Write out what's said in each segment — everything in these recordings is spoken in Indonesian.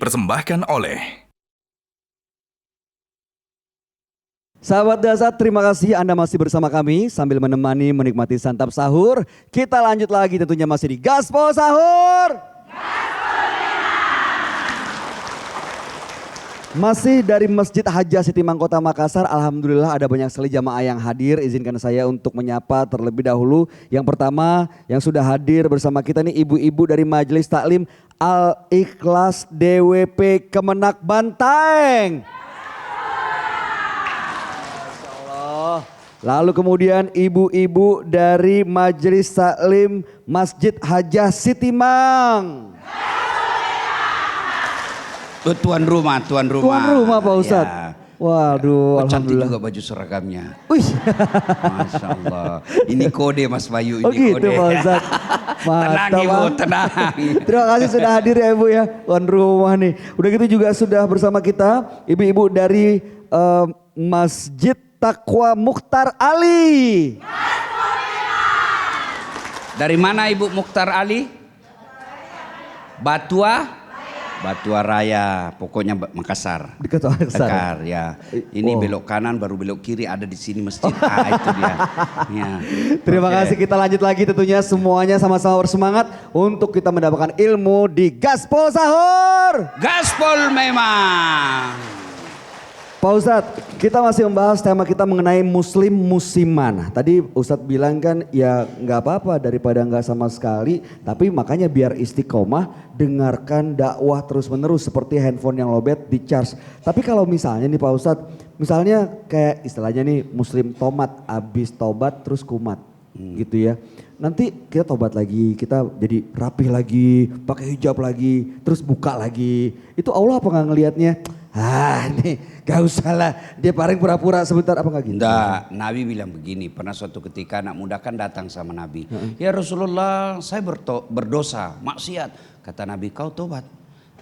dipersembahkan oleh Sahabat Dasar, terima kasih Anda masih bersama kami sambil menikmati santap sahur. Kita lanjut lagi tentunya masih di Gaspol Sahur. Masih dari Masjid Hajah Sitimang Kota Makassar, alhamdulillah ada banyak sekali jamaah yang hadir. Izinkan saya untuk menyapa terlebih dahulu. Yang pertama yang sudah hadir bersama kita nih ibu-ibu dari Majelis Taklim Al-Ikhlas DWP Kemenak Bantaeng. Lalu kemudian ibu-ibu dari Majelis Taklim Masjid Hajah Sitimang. Tuan rumah. Tuan rumah Pak Ustadz. Ya. Waduh, cantik alhamdulillah. juga baju seragamnya. Wih. Masya Allah. Ini kode Mas Bayu, ini gitu, kode. Pak Ustadz. Tenang Ibu, tenang. Terima kasih sudah hadir ya Ibu ya, tuan rumah nih. Udah gitu juga sudah bersama kita ibu-ibu dari Masjid Taqwa Mukhtar Ali. Dari mana Ibu Mukhtar Ali? Batua Raya, pokoknya Makassar. Dekat Makassar. Dekar, ya. Ini belok kanan baru belok kiri ada di sini masjid. Itu dia. Ya. Terima kasih, kita lanjut lagi tentunya semuanya sama-sama bersemangat untuk kita mendapatkan ilmu di Gaspol Sahur. Gaspol memang. Pak Ustadz, kita masih membahas tema kita mengenai muslim musiman. Tadi Ustadz bilang kan ya nggak apa-apa daripada nggak sama sekali. Tapi makanya biar istiqomah dengarkan dakwah terus menerus seperti handphone yang lowbat di charge. Tapi kalau misalnya nih Pak Ustadz, misalnya kayak istilahnya nih muslim tomat, abis tobat terus kumat gitu ya. Nanti kita tobat lagi, kita jadi rapih lagi, pakai hijab lagi, terus buka lagi. Itu Allah apa nggak ngelihatnya? Nih gak usah lah, dia paling pura-pura sebentar apa gak gitu? Enggak, Nabi bilang begini, pernah suatu ketika anak muda kan datang sama Nabi. Ya Rasulullah, saya berdosa, maksiat. Kata Nabi, kau tobat.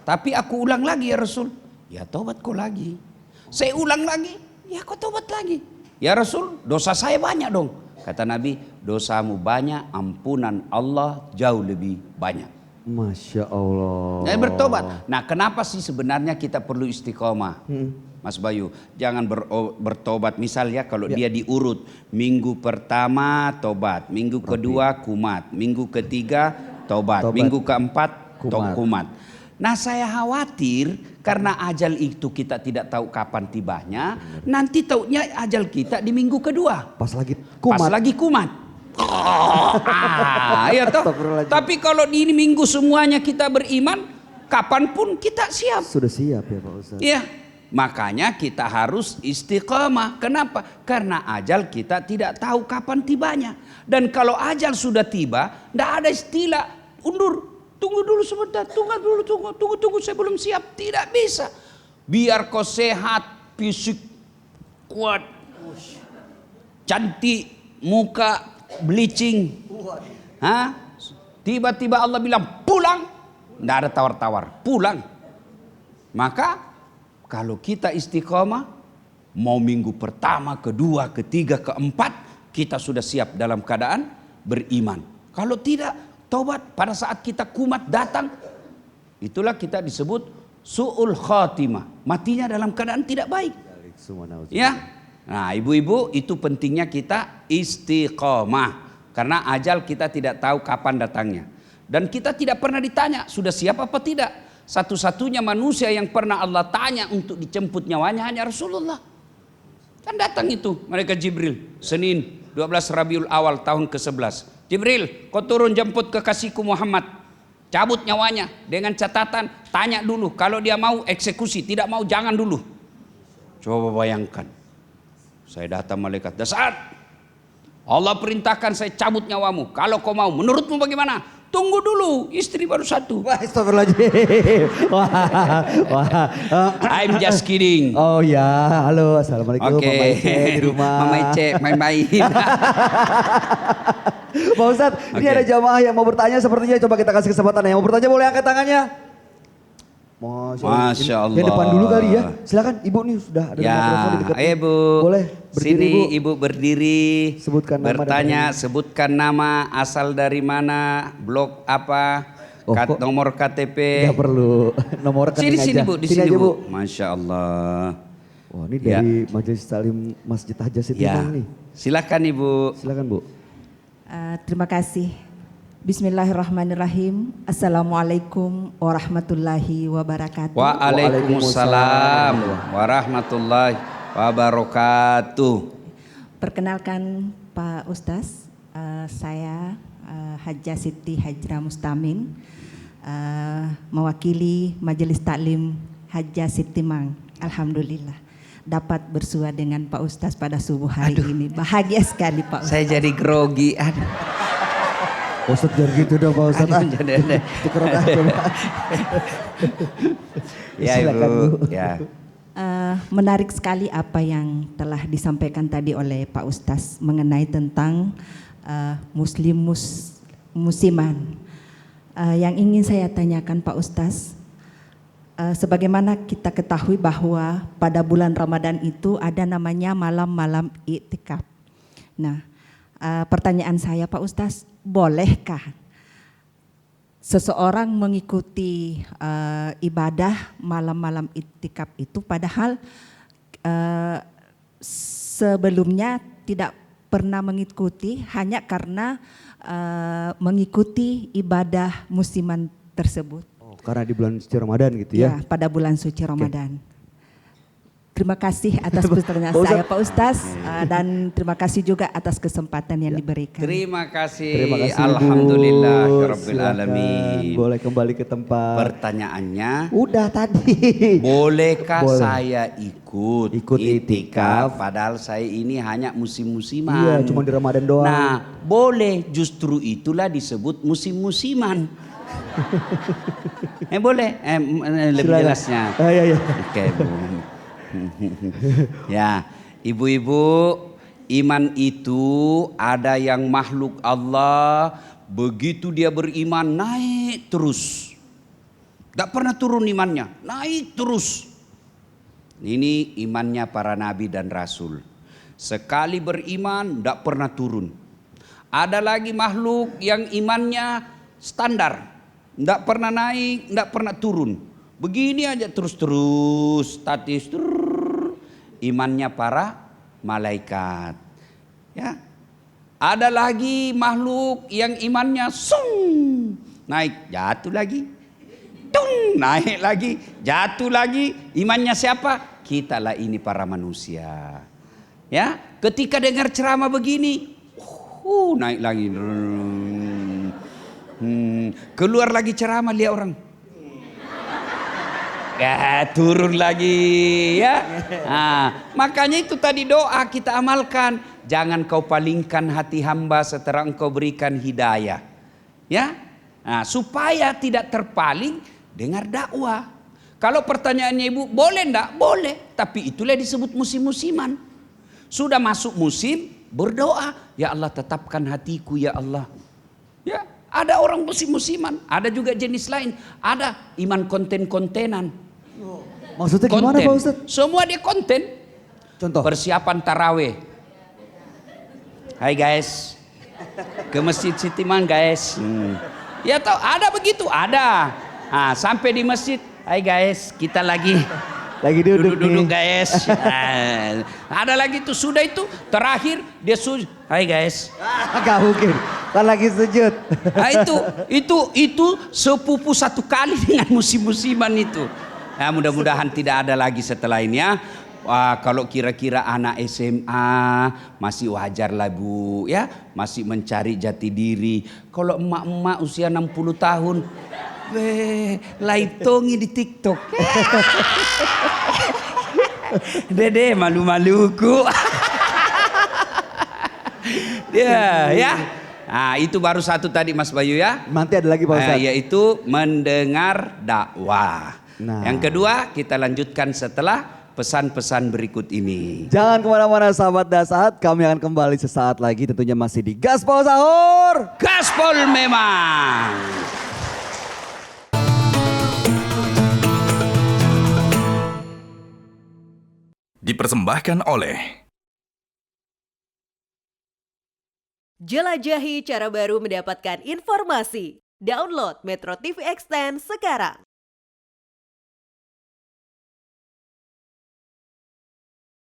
Tapi aku ulang lagi ya Rasul. Ya tobat kau lagi. Saya ulang lagi, ya kau tobat lagi. Ya Rasul, dosa saya banyak dong. Kata Nabi, dosamu banyak, ampunan Allah jauh lebih banyak. Masya Allah. Jadi bertobat. Nah kenapa sih sebenarnya kita perlu istiqomah? Mas Bayu, jangan bertobat. Misalnya kalau dia diurut, minggu pertama tobat, minggu kedua kumat, minggu ketiga tobat, minggu keempat kumat. Nah saya khawatir karena ajal itu kita tidak tahu kapan tibanya, nanti taunya ajal kita di minggu kedua. Pas lagi kumat. Ya toh. Tapi kalau di ini minggu semuanya kita beriman, kapanpun kita siap. Sudah siap ya Pak Ustadz. Iya, makanya kita harus istiqamah. Kenapa? Karena ajal kita tidak tahu kapan tibanya. Dan kalau ajal sudah tiba, tidak ada istilah undur. Tunggu dulu sebentar, tunggu, saya belum siap. Tidak bisa. Biar kau sehat, fisik kuat, cantik, muka bleaching. Tiba-tiba Allah bilang pulang. Tidak ada tawar-tawar, pulang. Maka kalau kita istiqomah, mau minggu pertama, kedua, ketiga, keempat, kita sudah siap dalam keadaan beriman. Kalau tidak, tobat pada saat kita kumat datang, itulah kita disebut su'ul khatimah. Matinya dalam keadaan tidak baik. Ya. Nah ibu-ibu, itu pentingnya kita istiqomah. Karena ajal kita tidak tahu kapan datangnya. Dan kita tidak pernah ditanya sudah siap apa tidak. Satu-satunya manusia yang pernah Allah tanya untuk dijemput nyawanya hanya Rasulullah. Kan datang itu mereka Jibril. Senin 12 Rabiul Awal tahun ke-11. Jibril, kau turun jemput kekasihku Muhammad. Cabut nyawanya dengan catatan tanya dulu. Kalau dia mau eksekusi, tidak mau jangan dulu. Coba bayangkan. Saya datang malaikat, Dasar, Allah perintahkan saya cabut nyawamu. Kalau kau mau, menurutmu bagaimana? Tunggu dulu, istri baru satu. Wah, astagfirullahaladzim. I'm just kidding. Oh ya, halo, assalamualaikum. Mama Ice di rumah. Mama Ice main-main. Pak Ustadz, ini ada jamaah yang mau bertanya sepertinya. Coba kita kasih kesempatan. Yang mau bertanya boleh angkat tangannya. Masya Allah. Yang depan dulu kali ya. Silakan Ibu nih sudah ada mikrofon di dekat. Ayo Bu. Boleh berdiri Sini Bu. Ibu berdiri. Sebutkan nama. Bertanya, sebutkan nama, asal dari mana, blok apa. Oh, kok Nomor KTP. nggak perlu. Nomor rekening Sini aja. Bu, di Sini sini aja, Bu. Masya Allah. Oh, ini Ya. dari Majelis Taklim Masjid Haja Ya, Sitimang nih. silakan Ibu. Silakan Bu. Terima kasih. Bismillahirrahmanirrahim. Assalamualaikum warahmatullahi wabarakatuh. Waalaikumsalam warahmatullahi wabarakatuh. Perkenalkan Pak Ustaz, saya Hajjah Siti Hajra Mustamin, mewakili Majelis Taklim Hajjah Sitimang. Alhamdulillah dapat bersua dengan Pak Ustaz pada subuh hari ini. Bahagia sekali Pak Ustaz. Saya jadi grogi. Aduh. Pak Ustadz jangan gitu dong Pak Ustadz. Aduh, jadi. Tukeran aja Pak. Ya Silakan, Ibu. Bu. Ya. Menarik sekali apa yang telah disampaikan tadi oleh Pak Ustaz mengenai tentang musiman. Yang ingin saya tanyakan Pak Ustaz, sebagaimana kita ketahui bahwa pada bulan Ramadan itu ada namanya malam-malam iktikaf. Nah, pertanyaan saya Pak Ustaz, bolehkah seseorang mengikuti ibadah malam-malam iktikaf itu padahal sebelumnya tidak pernah mengikuti hanya karena mengikuti ibadah musiman tersebut? Oh, karena di bulan suci Ramadan gitu ya. Ya, pada bulan suci Ramadan. Terima kasih atas pertanyaan Pak Ustaz. saya Pak Ustaz, dan terima kasih juga atas kesempatan yang diberikan. Terima kasih. Terima kasih Bu. Alhamdulillahirabbil Silakan. alamin. Boleh kembali ke tempat. Pertanyaannya, Udah tadi. bolehkah Boleh. saya ikut itikaf? padahal saya ini hanya musim-musiman. Iya, cuma di Ramadan doang. Nah, boleh, justru itulah disebut musim-musiman. Boleh, lebih Silakan. jelasnya. Iya, iya. Oke, Bu. Ya, ibu-ibu, iman itu ada yang makhluk Allah, begitu dia beriman naik terus. Gak pernah turun imannya, naik terus. Ini imannya para nabi dan rasul. Sekali beriman gak pernah turun. Ada lagi makhluk yang imannya standar, gak pernah naik, gak pernah turun. Begini aja terus-terus, statis, imannya para malaikat. Ya, ada lagi makhluk yang imannya sung, naik, jatuh lagi, tung, naik lagi, jatuh lagi. Imannya siapa? Kitalah ini para manusia. Ya, ketika dengar ceramah begini, naik lagi, keluar lagi ceramah, lihat orang. Ya, turun lagi ya. Nah, makanya itu tadi doa kita amalkan. Jangan kau palingkan hati hamba setelah engkau berikan hidayah. Ya, nah, supaya tidak terpaling, dengar dakwah. Kalau pertanyaannya Ibu, boleh enggak? Boleh. Tapi itulah disebut musim-musiman. Sudah masuk musim, berdoa. Ya Allah, tetapkan hatiku ya Allah. Ya, ada orang musim-musiman. Ada juga jenis lain. Ada iman konten-kontenan. Maksudnya gimana Konten. Pak Ustadz? Semua dia konten. Contoh. Persiapan taraweh. Hai guys, ke Masjid Sitimang guys. Ya tahu, ada begitu, ada. Nah, sampai di masjid, hai guys, kita lagi duduk-duduk guys. Nah, ada lagi tuh, sudah itu terakhir dia hai guys. Gak mungkin, kan lagi sujud. Nah, itu sepupu satu kali dengan musim-musiman itu. Nah, mudah-mudahan tidak ada lagi setelah ini ya. Wah, kalau kira-kira anak SMA masih wajar lah Bu ya, masih mencari jati diri. Kalau emak-emak usia 60 tahun, laitongi di TikTok. Dede malu-maluku. Ya. Nah, itu baru satu tadi Mas Bayu ya. Nanti ada lagi Pak Ustadz. Yaitu mendengar dakwah. Nah. Yang kedua kita lanjutkan setelah pesan-pesan berikut ini. Jangan kemana-mana sahabat Dasat, kami akan kembali sesaat lagi tentunya masih di Gaspol Sahur. Gaspol memang. Dipersembahkan oleh Jelajahi cara baru mendapatkan informasi. Download Metro TV Extend sekarang.